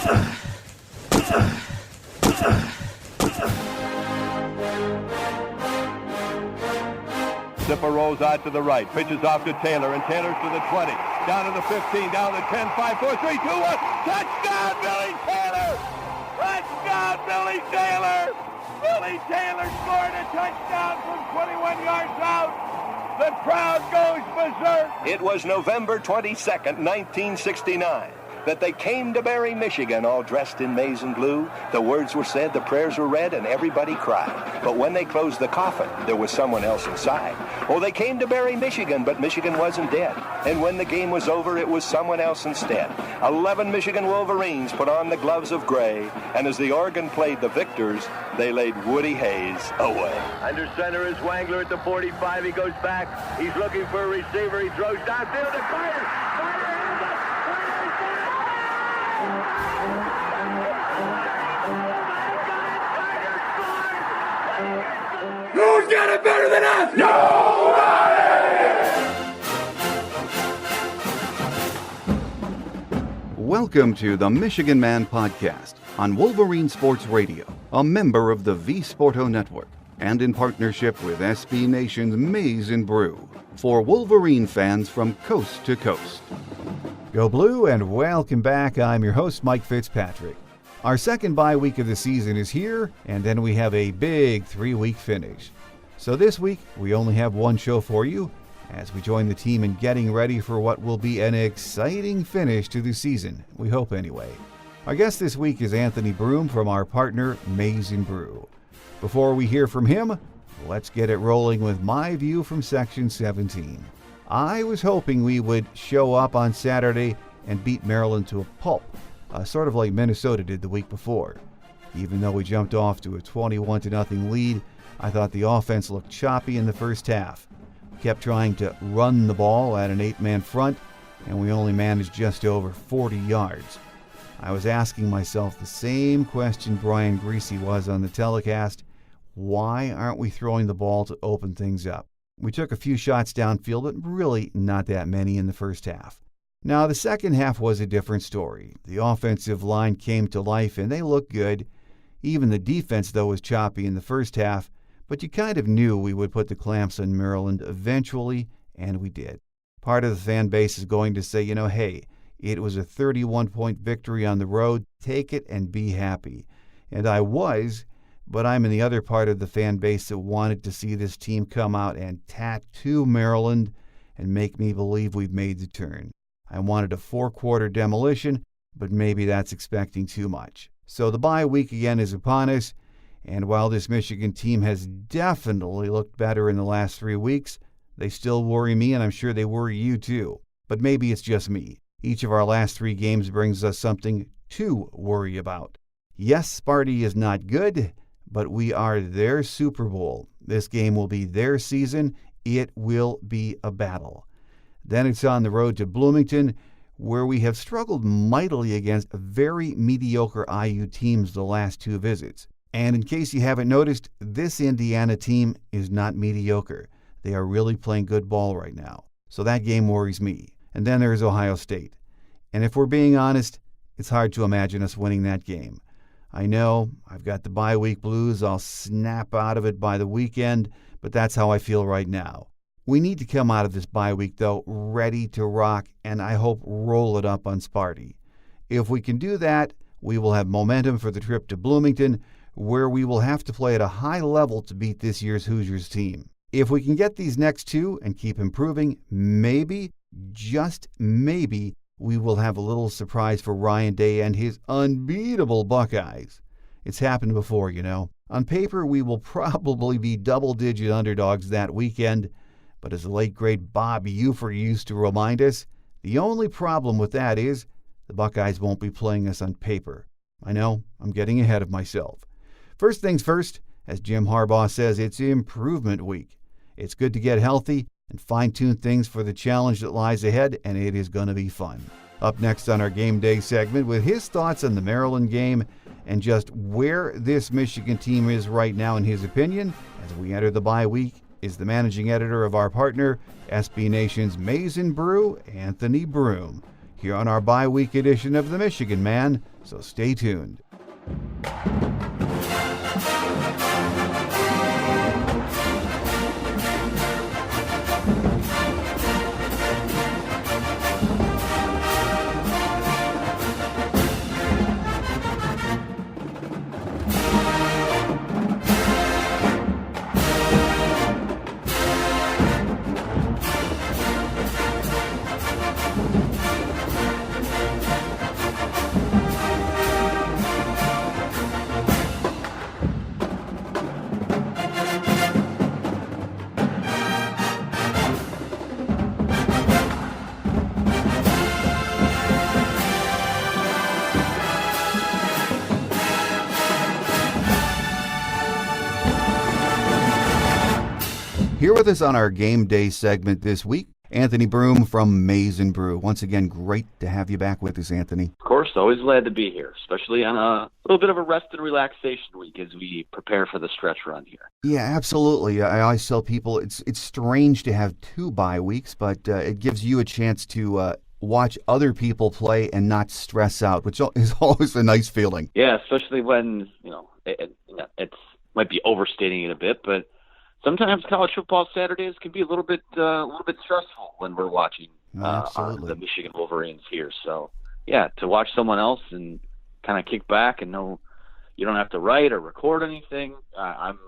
Zipper rolls out to the right, pitches off to Taylor, and Taylor's to the 20, down to the 15, down to the 10, 5, 4, 3, 2, 1. Touchdown, Billy Taylor! Touchdown, Billy Taylor! Billy Taylor scored a touchdown from 21 yards out. The crowd goes berserk. It was November 22nd, 1969. That they came to Barry, Michigan, all dressed in maize and blue. The words were said, the prayers were read, and everybody cried. But when they closed the coffin, there was someone else inside. Oh, they came to Barry, Michigan, but Michigan wasn't dead. And when the game was over, it was someone else instead. 11 Michigan Wolverines put on the gloves of gray, and as the organ played the victors, they laid Woody Hayes away. Under center is Wangler at the 45. He goes back. He's looking for a receiver. He throws downfield to Carter. Who's got it better than us? Nobody! Welcome to the Michigan Man Podcast on Wolverine Sports Radio, a member of the V Sporto Network, and in partnership with SB Nation's Maize N Brew, for Wolverine fans from coast to coast. Go Blue, and welcome back. I'm your host, Mike Fitzpatrick. Our second bye week of the season is here, and then we have a big 3-week finish. So this week, we only have one show for you as we join the team in getting ready for what will be an exciting finish to the season. We hope anyway. Our guest this week is Anthony Broome from our partner, Maize N Brew. Before we hear from him, let's get it rolling with my view from Section 17. I was hoping we would show up on Saturday and beat Maryland to a pulp, sort of like Minnesota did the week before. Even though we jumped off to a 21-0 lead, I thought the offense looked choppy in the first half. We kept trying to run the ball at an 8-man front, and we only managed just over 40 yards. I was asking myself the same question Brian Greasy was on the telecast: why aren't we throwing the ball to open things up? We took a few shots downfield, but really not that many in the first half. Now, the second half was a different story. The offensive line came to life, and they looked good. Even the defense, though, was choppy in the first half, but you kind of knew we would put the clamps on Maryland eventually, and we did. Part of the fan base is going to say, hey, it was a 31-point victory on the road. Take it and be happy. And I was, but I'm in the other part of the fan base that wanted to see this team come out and tattoo Maryland and make me believe we've made the turn. I wanted a 4-quarter demolition, but maybe that's expecting too much. So the bye week again is upon us, and while this Michigan team has definitely looked better in the last 3 weeks, they still worry me, and I'm sure they worry you too. But maybe it's just me. Each of our last 3 games brings us something to worry about. Yes, Sparty is not good, but we are their Super Bowl. This game will be their season. It will be a battle. Then it's on the road to Bloomington, where we have struggled mightily against very mediocre IU teams the last 2 visits. And in case you haven't noticed, this Indiana team is not mediocre. They are really playing good ball right now. So that game worries me. And then there's Ohio State. And if we're being honest, it's hard to imagine us winning that game. I know I've got the bye week blues. I'll snap out of it by the weekend, but that's how I feel right now. We need to come out of this bye week, though, ready to rock, and I hope roll it up on Sparty. If we can do that, we will have momentum for the trip to Bloomington, where we will have to play at a high level to beat this year's Hoosiers team. If we can get these next 2 and keep improving, maybe, just maybe, we will have a little surprise for Ryan Day and his unbeatable Buckeyes. It's happened before, On paper, we will probably be double-digit underdogs that weekend, but as the late great Bob Ufer used to remind us, the only problem with that is the Buckeyes won't be playing us on paper. I know, I'm getting ahead of myself. First things first, as Jim Harbaugh says, it's improvement week. It's good to get healthy and fine-tune things for the challenge that lies ahead, and it is going to be fun. Up next on our Game Day segment with his thoughts on the Maryland game and just where this Michigan team is right now in his opinion as we enter the bye week is the managing editor of our partner, SB Nation's Maize N Brew, Anthony Broome. here on our bye week edition of the Michigan Man, so stay tuned. Here with us on our game day segment this week, Anthony Broome from Maize N Brew. Once again, great to have you back with us, Anthony. Of course, always glad to be here, especially on a little bit of a rest and relaxation week as we prepare for the stretch run here. Yeah, absolutely. I always tell people it's strange to have 2 bye weeks, but it gives you a chance to watch other people play and not stress out, which is always a nice feeling. Yeah, especially when, it might be overstating it a bit, but sometimes college football Saturdays can be a little bit stressful when we're watching the Michigan Wolverines here. So, yeah, to watch someone else and kind of kick back and know you don't have to write or record anything, I'm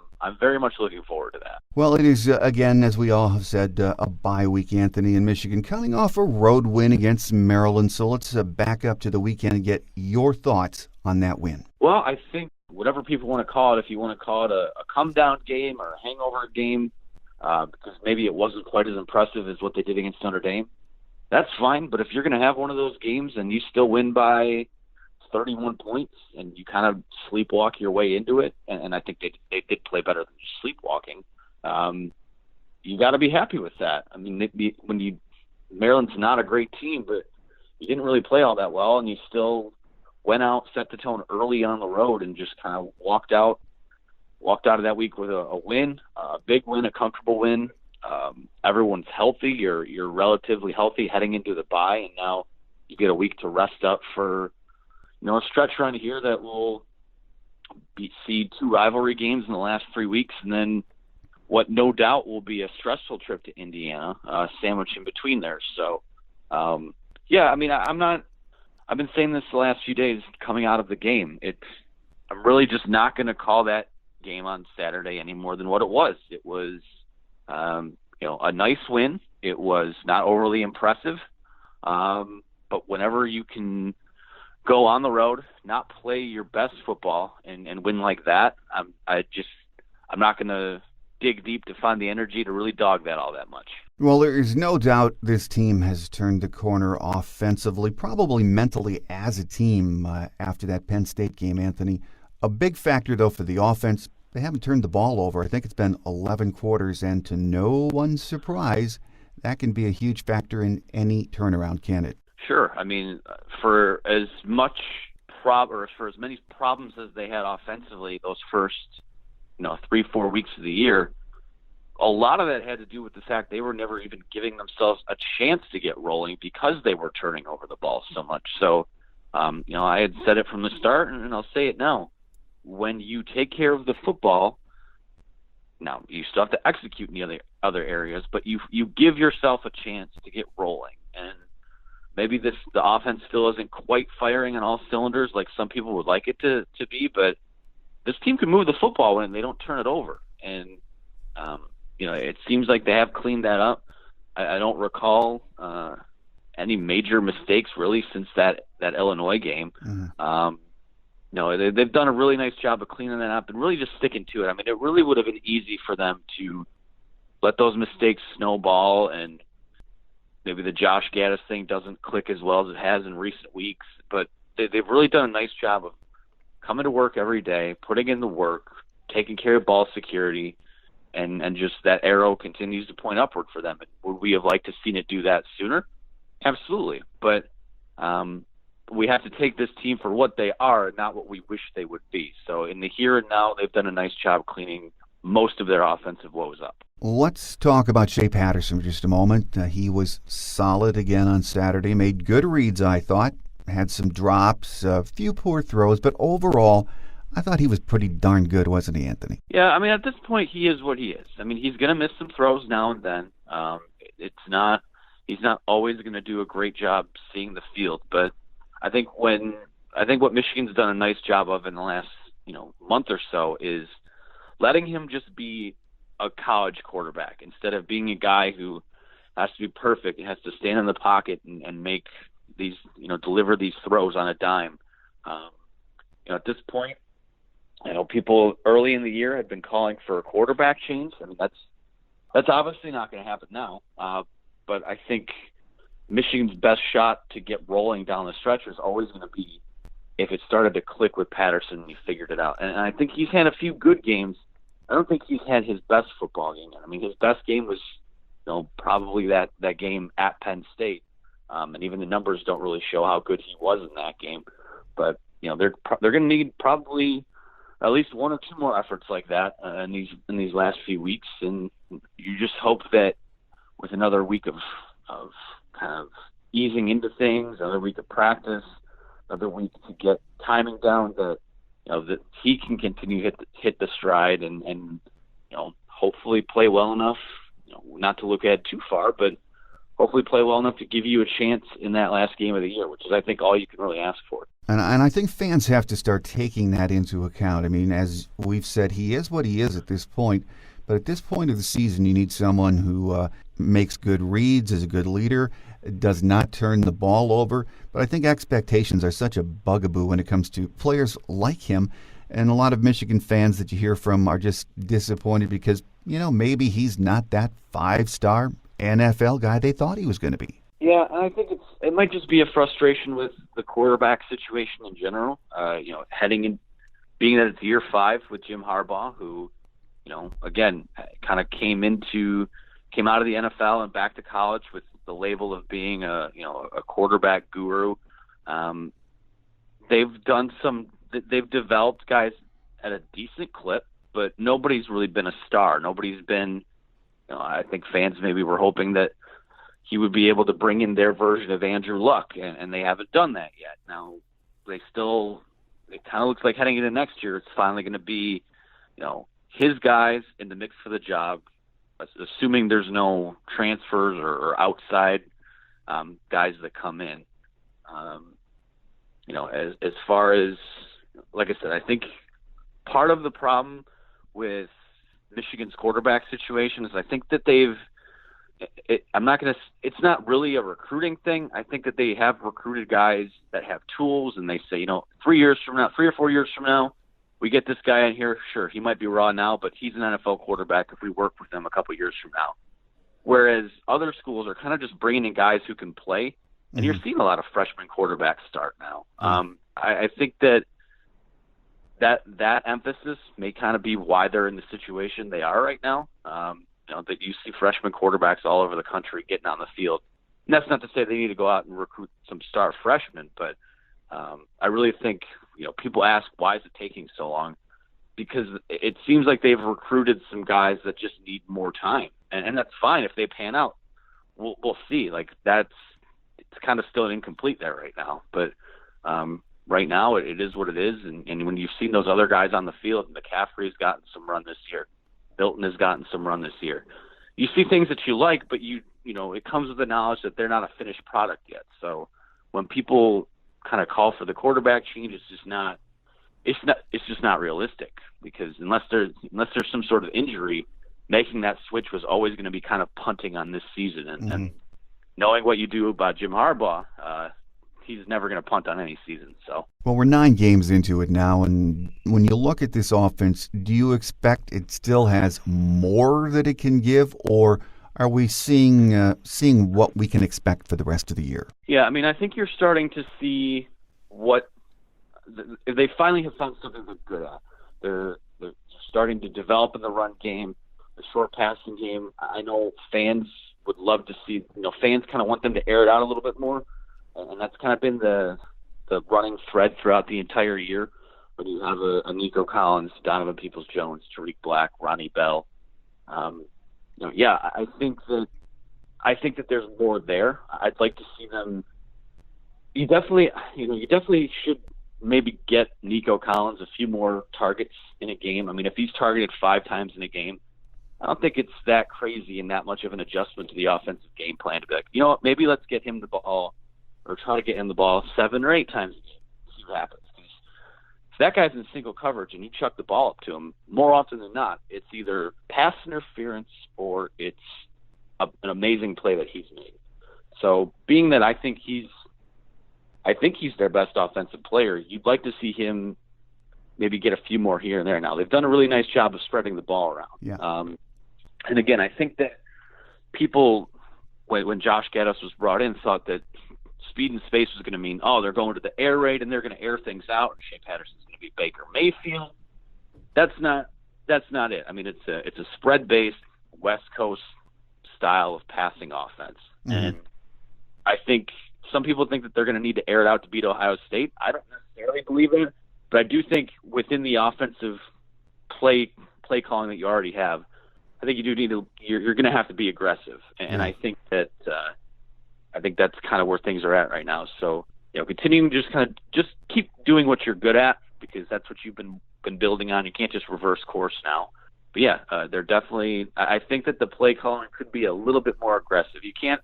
very much looking forward to that. Well, it is, again, as we all have said, a bye week, Anthony, in Michigan, coming off a road win against Maryland. So let's back up to the weekend and get your thoughts on that win. Well, I think whatever people want to call it, if you want to call it a come-down game or a hangover game, because maybe it wasn't quite as impressive as what they did against Notre Dame, that's fine. But if you're going to have one of those games and you still win by 31 points and you kind of sleepwalk your way into it, and I think they did play better than just sleepwalking, you got to be happy with that. I mean, Maryland's not a great team, but you didn't really play all that well, and you still went out, set the tone early on the road, and just kind of walked out of that week with a win, a big win, a comfortable win. Everyone's healthy. You're relatively healthy heading into the bye, and now you get a week to rest up for a stretch run here that will see 2 rivalry games in the last 3 weeks, and then what no doubt will be a stressful trip to Indiana, sandwiched in between there. So, yeah, I mean, I've been saying this the last few days coming out of the game. I'm really just not going to call that game on Saturday any more than what it was. It was, a nice win. It was not overly impressive. But whenever you can go on the road, not play your best football and win like that, I'm not going to dig deep to find the energy to really dog that all that much. Well, there is no doubt this team has turned the corner offensively, probably mentally as a team after that Penn State game, Anthony. A big factor, though, for the offense, they haven't turned the ball over. I think it's been 11 quarters, and to no one's surprise, that can be a huge factor in any turnaround, can it? Sure. I mean, for as many problems as they had offensively those first 3-4 weeks of the year, a lot of that had to do with the fact they were never even giving themselves a chance to get rolling because they were turning over the ball so much. So, I had said it from the start, and I'll say it now. When you take care of the football, now you still have to execute in the other areas, but you give yourself a chance to get rolling. And maybe the offense still isn't quite firing on all cylinders like some people would like it to be, but this team can move the football when they don't turn it over. And it seems like they have cleaned that up. I don't recall any major mistakes really since that Illinois game. Mm-hmm. They've done a really nice job of cleaning that up and really just sticking to it. I mean, it really would have been easy for them to let those mistakes snowball, and maybe the Josh Gaddis thing doesn't click as well as it has in recent weeks. But they've really done a nice job of coming to work every day, putting in the work, taking care of ball security, and just that arrow continues to point upward for them. Would we have liked to seen it do that sooner? Absolutely. But we have to take this team for what they are, not what we wish they would be. So in the here and now, they've done a nice job cleaning most of their offensive woes up. Let's talk about Shea Patterson for just a moment. He was solid again on Saturday, made good reads, I thought, had some drops, a few poor throws, but overall, I thought he was pretty darn good, wasn't he, Anthony? Yeah, I mean, at this point, he is what he is. I mean, he's going to miss some throws now and then. He's not always going to do a great job seeing the field, but I think what Michigan's done a nice job of in the last, month or so is letting him just be a college quarterback instead of being a guy who has to be perfect. He has to stand in the pocket and make these, deliver these throws on a dime. At this point, people early in the year had been calling for a quarterback change. I mean, that's obviously not going to happen now. But I think Michigan's best shot to get rolling down the stretch is always going to be if it started to click with Patterson and he figured it out. And I think he's had a few good games. I don't think he's had his best football game yet. I mean, his best game was, probably that game at Penn State. And even the numbers don't really show how good he was in that game. But, they're going to need probably at least one or two more efforts like that in these last few weeks. And you just hope that with another week of kind of easing into things, another week of practice, another week to get timing down, that he can continue hit the stride and hopefully play well enough, not to look ahead too far, but hopefully play well enough to give you a chance in that last game of the year, which is, I think, all you can really ask for. And I think fans have to start taking that into account. I mean, as we've said, he is what he is at this point. But at this point of the season, you need someone who makes good reads, is a good leader, does not turn the ball over. But I think expectations are such a bugaboo when it comes to players like him. And a lot of Michigan fans that you hear from are just disappointed because, maybe he's not that 5-star NFL guy they thought he was going to be. Yeah, and I think it might just be a frustration with the quarterback situation in general. Heading in, being that it's year 5 with Jim Harbaugh, who, again, kind of came out of the NFL and back to college with the label of being a quarterback guru. They've developed guys at a decent clip, but nobody's really been a star. Nobody's been, I think fans maybe were hoping that he would be able to bring in their version of Andrew Luck, and they haven't done that yet. Now, it kind of looks like heading into next year, it's finally going to be, his guys in the mix for the job, assuming there's no transfers or outside guys that come in. As far as, like I said, I think part of the problem with Michigan's quarterback situation is I think that it's not really a recruiting thing. I think that they have recruited guys that have tools, and they say, 3 or 4 years from now, we get this guy in here. Sure, he might be raw now, but he's an NFL quarterback if we work with him a couple years from now. Whereas other schools are kind of just bringing in guys who can play, and you're seeing a lot of freshman quarterbacks start now. I think that emphasis may kind of be why they're in the situation they are right now. That you see freshman quarterbacks all over the country getting on the field. And that's not to say they need to go out and recruit some star freshmen, but I really think, people ask, why is it taking so long? Because it seems like they've recruited some guys that just need more time. And that's fine if they pan out. We'll see. It's kind of still incomplete there right now. But right now it is what it is. And when you've seen those other guys on the field, McCaffrey's gotten some run this year. Milton has gotten some run this year. You see things that you like, but it comes with the knowledge that they're not a finished product yet. So when people kind of call for the quarterback change, it's just not realistic, because unless there's some sort of injury, making that switch was always going to be kind of punting on this season. And knowing what you do about Jim Harbaugh, he's never going to punt on any season. So, well, we're 9 games into it now, and when you look at this offense, do you expect it still has more that it can give, or are we seeing what we can expect for the rest of the year? Yeah, I mean, I think you're starting to see they finally have found something they're good at. They're starting to develop in the run game, the short passing game. I know fans would love to see, fans kind of want them to air it out a little bit more. And that's kind of been the running thread throughout the entire year, when you have a Nico Collins, Donovan Peoples-Jones, Tariq Black, Ronnie Bell. I think that there's more there. I'd like to see them. You definitely should maybe get Nico Collins a few more targets in a game. I mean, if he's targeted 5 times in a game, I don't think it's that crazy and that much of an adjustment to the offensive game plan to be like, you know what, maybe let's get him the ball or try to get him the ball 7 or 8 times a game, see what happens. If that guy's in single coverage and you chuck the ball up to him, more often than not, it's either pass interference or it's an amazing play that he's made. So being that I think he's their best offensive player, you'd like to see him maybe get a few more here and there. Now, they've done a really nice job of spreading the ball around. Yeah. And again, I think that people, when Josh Gaddis was brought in, thought that speed and space was going to mean, they're going to the air raid and they're going to air things out, and Shea Patterson's going to be Baker Mayfield. That's not it. I mean, it's a spread-based West Coast style of passing offense. Mm-hmm. And I think some people think that they're going to need to air it out to beat Ohio State. I don't necessarily believe it, but I do think within the offensive play calling that you already have, I think you're going to have to be aggressive. And I think that I think that's kind of where things are at right now. So, continuing to just keep doing what you're good at, because that's what you've been building on. You can't just reverse course now. But they're definitely, I think that the play calling could be a little bit more aggressive. You can't,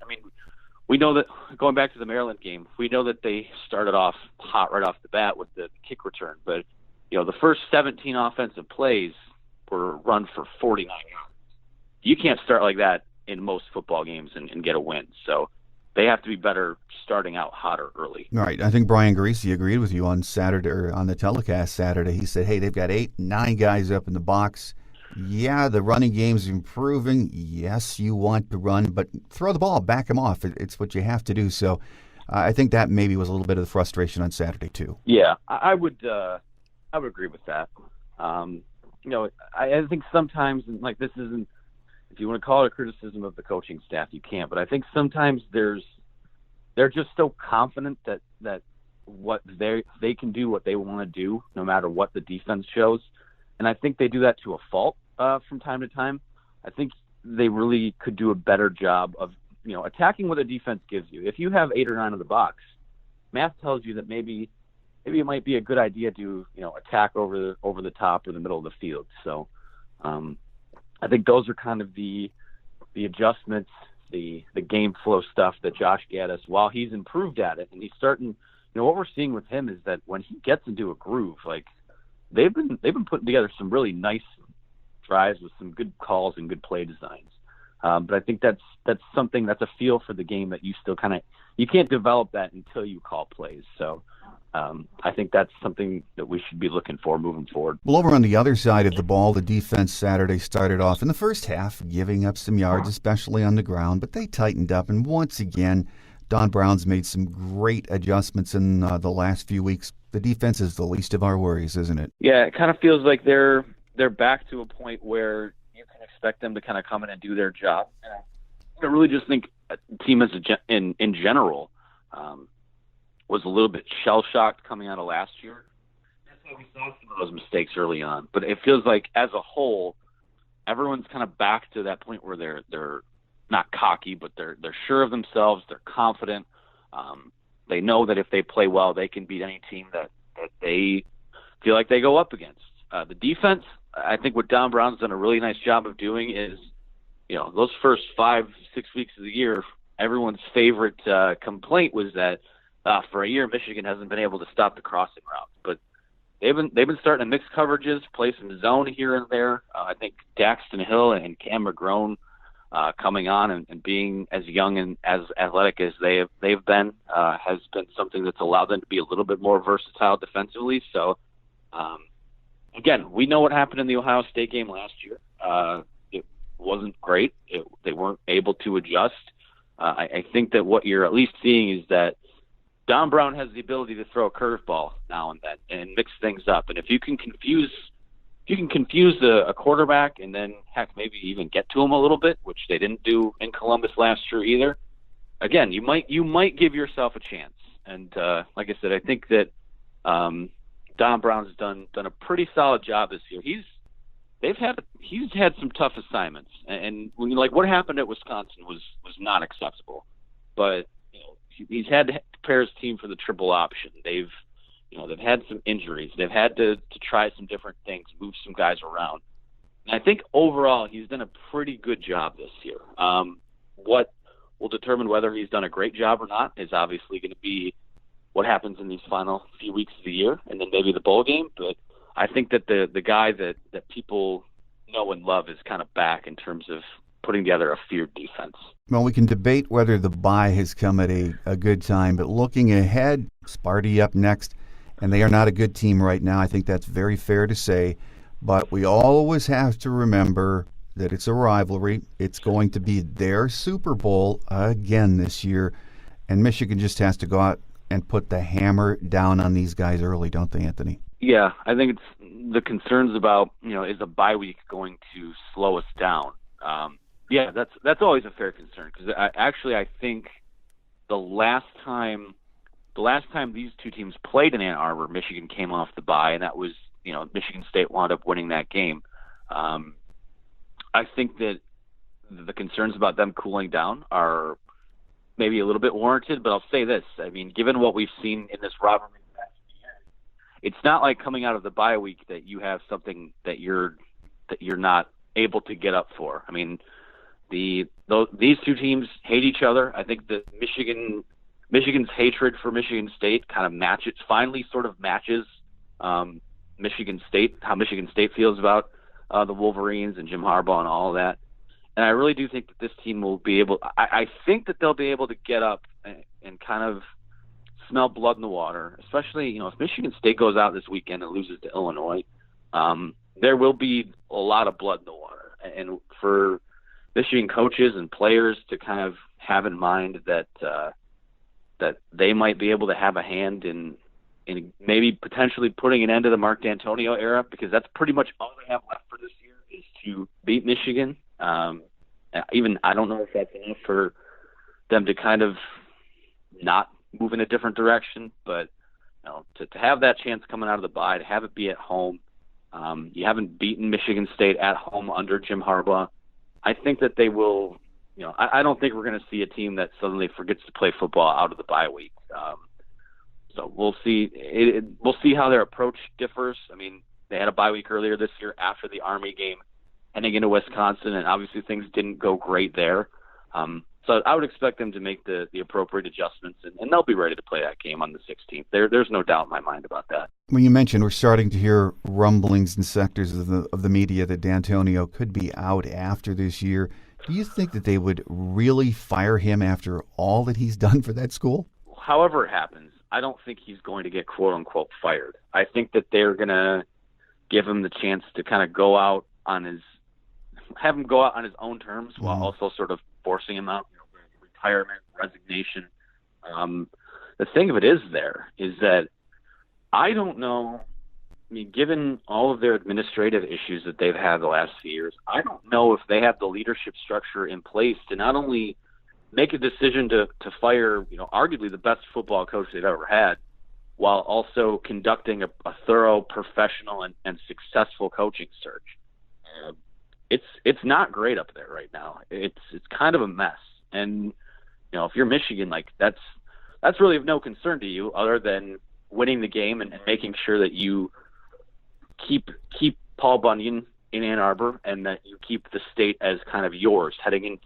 we know that, going back to the Maryland game, we know that they started off hot right off the bat with the kick return. But, the first 17 offensive plays were run for 49 yards. You can't start like that in most football games and get a win. So they have to be better starting out hotter early. Right. I think Brian Greasy agreed with you on Saturday, or on the telecast Saturday. He said, hey, they've got 8-9 guys up in the box. Yeah, the running game's improving. Yes, you want to run, but throw the ball, back them off. It's what you have to do. So I think that maybe was a little bit of the frustration on Saturday too. Yeah, I would agree with that. I think sometimes, like, this isn't, if you want to call it a criticism of the coaching staff, you can. But I think sometimes they're just so confident that what they can do what they want to do, no matter what the defense shows. And I think they do that to a fault from time to time. I think they really could do a better job of, attacking what the defense gives you. If you have 8 or 9 in the box, math tells you that maybe it might be a good idea to, attack over the top or the middle of the field. So I think those are kind of the adjustments, the game flow stuff that Josh Gaddis, while he's improved at it, and he's starting, what we're seeing with him is that when he gets into a groove, like, they've been putting together some really nice drives with some good calls and good play designs. But I think that's something, that's a feel for the game that you still you can't develop that until you call plays. So I think that's something that we should be looking for moving forward. Well, over on the other side of the ball, the defense Saturday started off in the first half giving up some yards, especially on the ground, but they tightened up. And once again, Don Brown's made some great adjustments in the last few weeks. The defense is the least of our worries, isn't it? Yeah, it kind of feels like they're back to a point where you can expect them to kind of come in and do their job. I really just think the team in general was a little bit shell-shocked coming out of last year. That's why we saw some of those mistakes early on. But it feels like, as a whole, everyone's kind of back to that point where they're not cocky, but they're sure of themselves. They're confident. They know that if they play well, they can beat any team that they feel like they go up against. The defense, I think what Don Brown's done a really nice job of doing is, those first 5-6 weeks of the year, everyone's favorite complaint was that for a year Michigan hasn't been able to stop the crossing route. But they've been starting to mix coverages, play some zone here and there. I think Daxton Hill and Cam McGrone coming on and being as young and as athletic as they've been has been something that's allowed them to be a little bit more versatile defensively. So, again, we know what happened in the Ohio State game last year. It wasn't great. They weren't able to adjust. I think that what you're at least seeing is that Don Brown has the ability to throw a curveball now and then and mix things up. And if you can confuse a quarterback and then heck, maybe even get to him a little bit, which they didn't do in Columbus last year either. Again, you might give yourself a chance. And like I said, I think that Don Brown's done a pretty solid job this year. he's had some tough assignments, and when you like what happened at Wisconsin was not acceptable. But he's had to prepare his team for the triple option. They've had some injuries. They've had to try some different things, move some guys around. And I think overall he's done a pretty good job this year. What will determine whether he's done a great job or not is obviously going to be what happens in these final few weeks of the year, and then maybe the bowl game. But I think that the guy that people know and love is kind of back in terms of putting together a feared defense. Well, we can debate whether the bye has come at a good time, but looking ahead, Sparty up next, and they are not a good team right now. I think that's very fair to say, but we always have to remember that it's a rivalry. It's going to be their Super Bowl again this year, and Michigan just has to go out and put the hammer down on these guys early, don't they, Anthony? Yeah, I think it's the concerns about, is a bye week going to slow us down? Yeah, that's always a fair concern, because I think the last time these two teams played in Ann Arbor, Michigan came off the bye, and that was, Michigan State wound up winning that game. I think that the concerns about them cooling down are maybe a little bit warranted, but I'll say this. I mean, given what we've seen in this rivalry the past few years, it's not like coming out of the bye week that you have something that you're not able to get up for. I mean, these two teams hate each other. I think that Michigan's hatred for Michigan State finally sort of matches Michigan State, how Michigan State feels about the Wolverines and Jim Harbaugh and all of that. And I really do think that this team will be able – I think that they'll be able to get up and kind of smell blood in the water, especially, if Michigan State goes out this weekend and loses to Illinois, there will be a lot of blood in the water. And for Michigan coaches and players to kind of have in mind that they might be able to have a hand in maybe potentially putting an end to the Mark D'Antonio era, because that's pretty much all they have left for this year is to beat Michigan. Even I don't know if that's enough for them to kind of not move in a different direction, but to have that chance coming out of the bye, to have it be at home. You haven't beaten Michigan State at home under Jim Harbaugh. I think that they will. I don't think we're going to see a team that suddenly forgets to play football out of the bye week. So we'll see. We'll see how their approach differs. I mean, they had a bye week earlier this year after the Army game, heading into Wisconsin, and obviously things didn't go great there. So I would expect them to make the appropriate adjustments, and they'll be ready to play that game on the 16th. There's no doubt in my mind about that. When you mentioned we're starting to hear rumblings in sectors of the media that D'Antonio could be out after this year, do you think that they would really fire him after all that he's done for that school? However it happens, I don't think he's going to get quote-unquote fired. I think that they're going to give him the chance to kind of have him go out on his own terms while also sort of forcing him out, retirement, resignation. The thing of it is that I don't know. I mean, given all of their administrative issues that they've had the last few years, I don't know if they have the leadership structure in place to not only make a decision to fire, arguably the best football coach they've ever had, while also conducting a thorough, professional, and successful coaching search. It's not great up there right now. It's kind of a mess. And if you're Michigan, that's really of no concern to you, other than winning the game and making sure that you keep Paul Bunyan in Ann Arbor, and that you keep the state as kind of yours, heading in,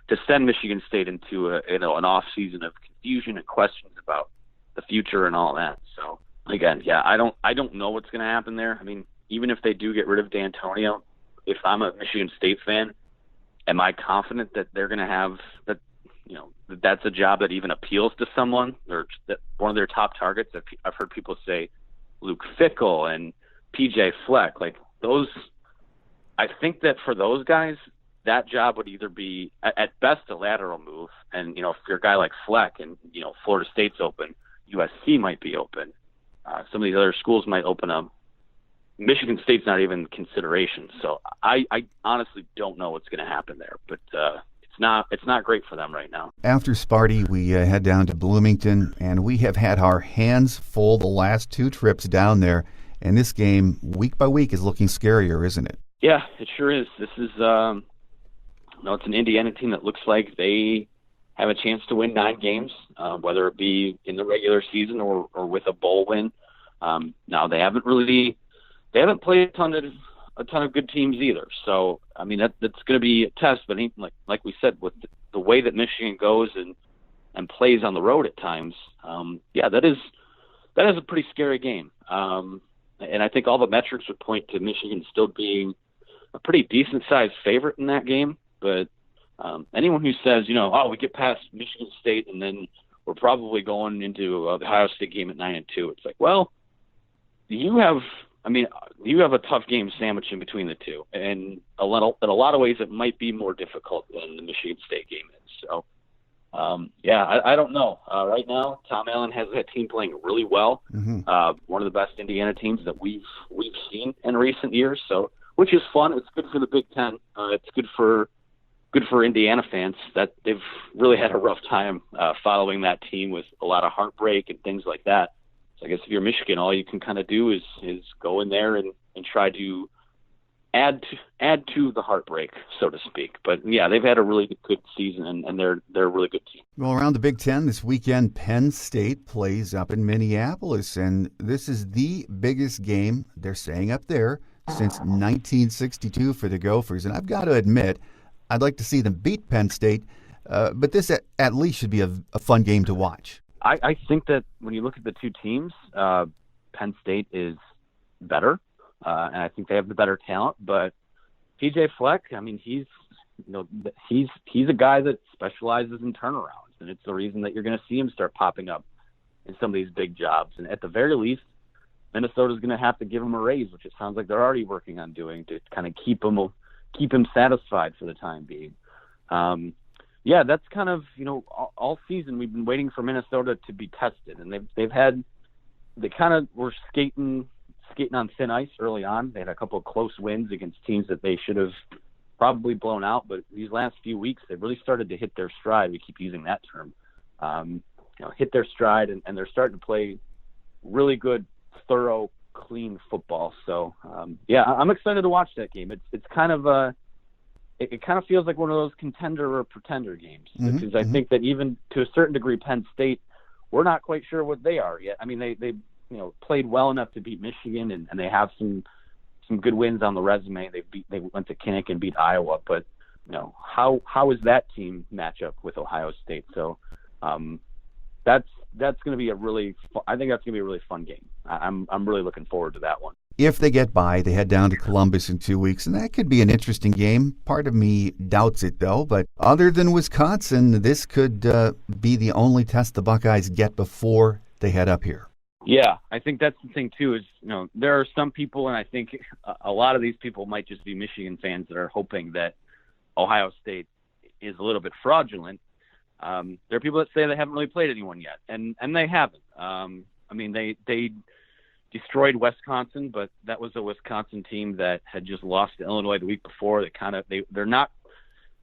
to send Michigan State into an off season of confusion and questions about the future and all that. So again, yeah, I don't know what's going to happen there. I mean, even if they do get rid of D'Antonio, if I'm a Michigan State fan, am I confident that they're going to have that? That's a job that even appeals to someone, or that one of their top targets. I've heard people say Luke Fickell and PJ Fleck, like those. I think that for those guys, that job would either be at best a lateral move, and if you're a guy like Fleck and Florida State's open, USC might be open, some of these other schools might open up. Michigan State's not even consideration, so I honestly don't know what's going to happen there, but it's not great for them right now. After Sparty, we head down to Bloomington, and we have had our hands full the last two trips down there, and this game, week by week, is looking scarier, isn't it? Yeah, it sure is. This is, it's an Indiana team that looks like they have a chance to win 9 games, whether it be in the regular season or with a bowl win. Now they haven't played a ton of good teams either. So I mean that's going to be a test. But like we said, with the way that Michigan goes and plays on the road at times, that is a pretty scary game. And I think all the metrics would point to Michigan still being a pretty decent sized favorite in that game. But anyone who says, we get past Michigan State and then we're probably going into the Ohio State game at 9-2, it's like, well, you have a tough game sandwiched in between the two, and in a lot of ways it might be more difficult than the Michigan State game is. So, I don't know. Right now, Tom Allen has that team playing really well. Mm-hmm. One of the best Indiana teams that we've seen in recent years. So, which is fun. It's good for the Big Ten. It's good for Indiana fans that they've really had a rough time following that team with a lot of heartbreak and things like that. So I guess if you're Michigan, all you can kind of do is go in there and try to add to the heartbreak, so to speak. But yeah, they've had a really good season, and they're a really good team. Well, around the Big Ten this weekend, Penn State plays up in Minneapolis, and this is the biggest game, they're saying, up there since 1962 for the Gophers. And I've got to admit, I'd like to see them beat Penn State, but this at least should be a fun game to watch. I think that when you look at the two teams, Penn State is better, and I think they have the better talent. But PJ Fleck, I mean, he's a guy that specializes in turnarounds, and it's the reason that you're going to see him start popping up in some of these big jobs. And at the very least, Minnesota's going to have to give him a raise, which it sounds like they're already working on doing to kind of keep him satisfied for the time being. That's kind of, all season we've been waiting for Minnesota to be tested, and they kind of were skating on thin ice early on. They had a couple of close wins against teams that they should have probably blown out, but these last few weeks they really started to hit their stride. We keep using that term, hit their stride, and they're starting to play really good, thorough, clean football. So I'm excited to watch that game. It's kind of it kind of feels like one of those contender or pretender games, because I think that even to a certain degree, Penn State, we're not quite sure what they are yet. I mean, they played well enough to beat Michigan, and they have some good wins on the resume. They went to Kinnick and beat Iowa, but how is that team match up with Ohio State? So that's going to be I think that's going to be a really fun game. I'm really looking forward to that one. If they get by, they head down to Columbus in 2 weeks, and that could be an interesting game. Part of me doubts it, though. But other than Wisconsin, this could be the only test the Buckeyes get before they head up here. Yeah, I think that's the thing, too, is, there are some people, and I think a lot of these people might just be Michigan fans that are hoping that Ohio State is a little bit fraudulent. There are people that say they haven't really played anyone yet, and they haven't. They destroyed Wisconsin, but that was a Wisconsin team that had just lost to Illinois the week before. They're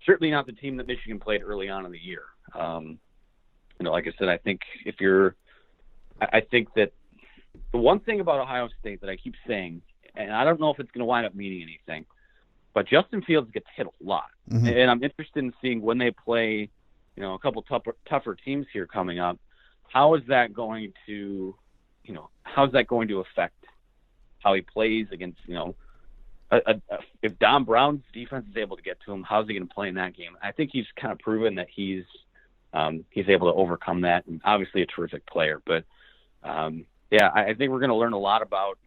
certainly not the team that Michigan played early on in the year. Like I said, I think that the one thing about Ohio State that I keep saying, and I don't know if it's going to wind up meaning anything, but Justin Fields gets hit a lot, and I'm interested in seeing when they play, a couple tougher teams here coming up. How is that going to affect how he plays against, if Don Brown's defense is able to get to him, how's he going to play in that game? I think he's kind of proven that he's able to overcome that, and obviously a terrific player. But I think we're going to learn a lot about,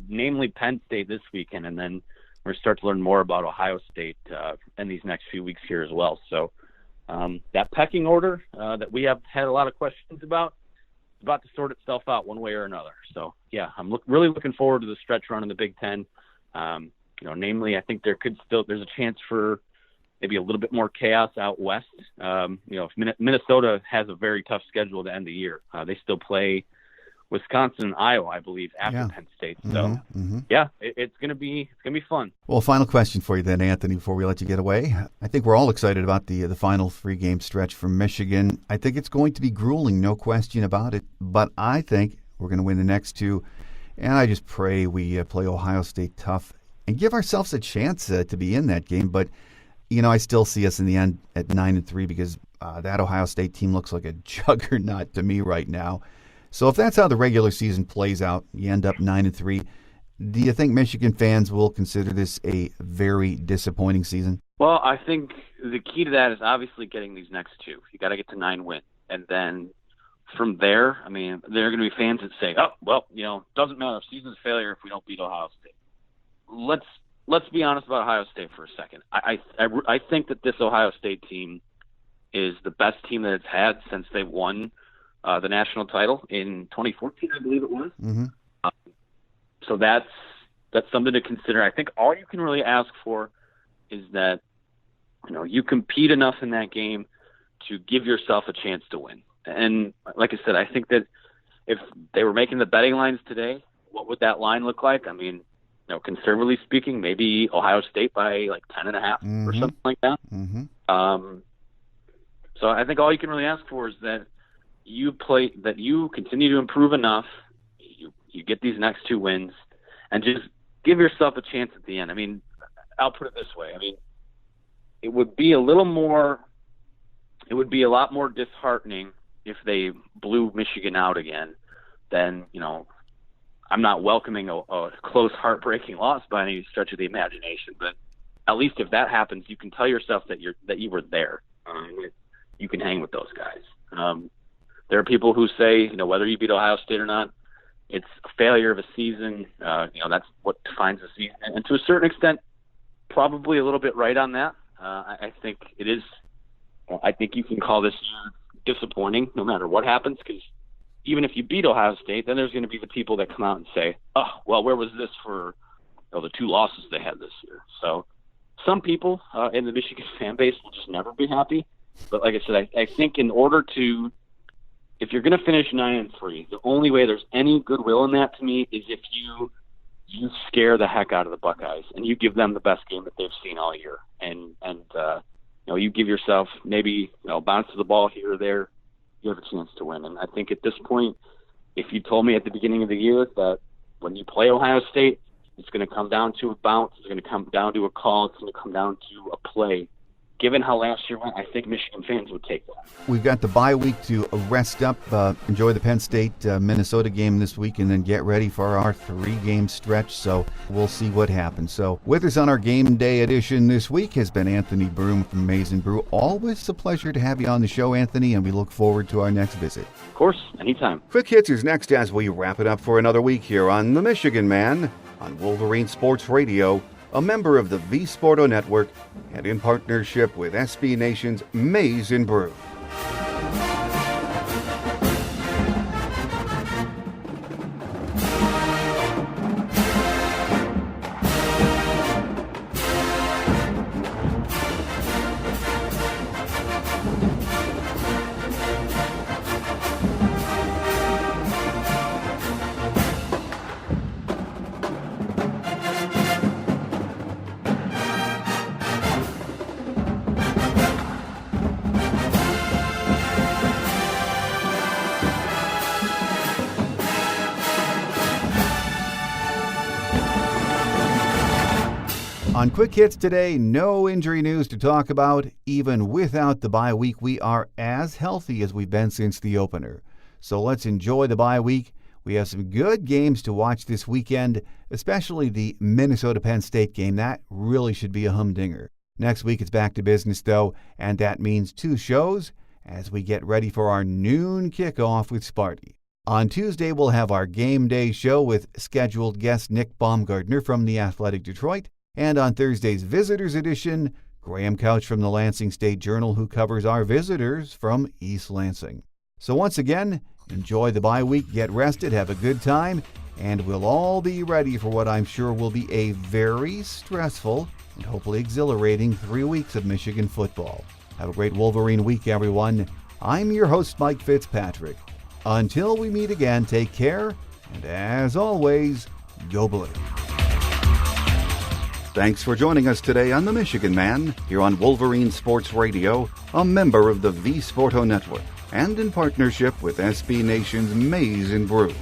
namely Penn State this weekend, and then we're going to start to learn more about Ohio State in these next few weeks here as well. So that pecking order that we have had a lot of questions about, about to sort itself out one way or another. So yeah, I'm really looking forward to the stretch run in the Big Ten. Namely, I think there's a chance for maybe a little bit more chaos out west. If Minnesota has a very tough schedule to end the year, they still play Wisconsin and Iowa, I believe, after Penn State. So it's gonna be fun. Well, final question for you then, Anthony, before we let you get away. I think we're all excited about the final 3-game stretch from Michigan. I think it's going to be grueling, no question about it. But I think we're going to win the next 2, and I just pray we play Ohio State tough and give ourselves a chance to be in that game. But, I still see us in the end at 9-3 because that Ohio State team looks like a juggernaut to me right now. So if that's how the regular season plays out, you end up 9-3. Do you think Michigan fans will consider this a very disappointing season? Well, I think the key to that is obviously getting these next two. You got to get to 9 wins. And then from there, there are going to be fans that say, oh, well, doesn't matter. Season's a failure if we don't beat Ohio State. Let's be honest about Ohio State for a second. I think that this Ohio State team is the best team that it's had since they won the national title in 2014, I believe it was. Mm-hmm. So that's something to consider. I think all you can really ask for is that you compete enough in that game to give yourself a chance to win. And like I said, I think that if they were making the betting lines today, what would that line look like? Conservatively speaking, maybe Ohio State by like 10.5 or something like that. Mm-hmm. So I think all you can really ask for is that you continue to improve enough. You get these next 2 wins, and just give yourself a chance at the end. I'll put it this way. It would be a lot more disheartening if they blew Michigan out again. Then, I'm not welcoming a close, heartbreaking loss by any stretch of the imagination. But at least if that happens, you can tell yourself that you were there. You can hang with those guys. There are people who say, whether you beat Ohio State or not, it's a failure of a season. That's what defines a season. And to a certain extent, probably a little bit right on that. I think it is. I think you can call this year disappointing no matter what happens, because even if you beat Ohio State, then there's going to be the people that come out and say, oh, well, where was this for the 2 losses they had this year? So some people in the Michigan fan base will just never be happy. But like I said, I think if you're going to finish 9-3, the only way there's any goodwill in that to me is if you scare the heck out of the Buckeyes and you give them the best game that they've seen all year, and you give yourself maybe bounce the ball here or there, you have a chance to win. And I think at this point, if you told me at the beginning of the year that when you play Ohio State, it's going to come down to a bounce, it's going to come down to a call, it's going to come down to a play, given how last year went, I think Michigan fans would take that. We've got the bye week to rest up, enjoy the Penn State-Minnesota game this week, and then get ready for our 3-game stretch. So we'll see what happens. So with us on our game day edition this week has been Anthony Broome from Maize N Brew. Always a pleasure to have you on the show, Anthony, and we look forward to our next visit. Of course, anytime. Quick Hits is next as we wrap it up for another week here on The Michigan Man on Wolverine Sports Radio, a member of the V Sporto Network, and in partnership with SB Nation's Maize N Brew. On Quick Hits today, no injury news to talk about. Even without the bye week, we are as healthy as we've been since the opener. So let's enjoy the bye week. We have some good games to watch this weekend, especially the Minnesota-Penn State game. That really should be a humdinger. Next week, it's back to business, though, and that means 2 shows as we get ready for our noon kickoff with Sparty. On Tuesday, we'll have our game day show with scheduled guest Nick Baumgartner from The Athletic Detroit. And on Thursday's Visitors Edition, Graham Couch from the Lansing State Journal, who covers our visitors from East Lansing. So once again, enjoy the bye week, get rested, have a good time, and we'll all be ready for what I'm sure will be a very stressful and hopefully exhilarating 3 weeks of Michigan football. Have a great Wolverine week, everyone. I'm your host, Mike Fitzpatrick. Until we meet again, take care, and as always, go Blue. Thanks for joining us today on The Michigan Man, here on Wolverine Sports Radio, a member of the V Sporto Network, and in partnership with SB Nation's Maize N Brew.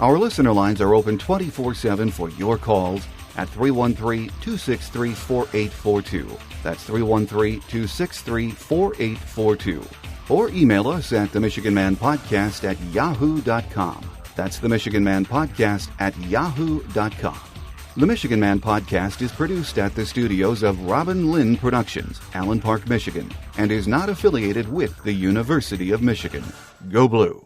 Our listener lines are open 24/7 for your calls at 313-263-4842. That's 313-263-4842. Or email us at themichiganmanpodcast@yahoo.com. That's themichiganmanpodcast@yahoo.com. The Michigan Man Podcast is produced at the studios of Robin Lynn Productions, Allen Park, Michigan, and is not affiliated with the University of Michigan. Go Blue!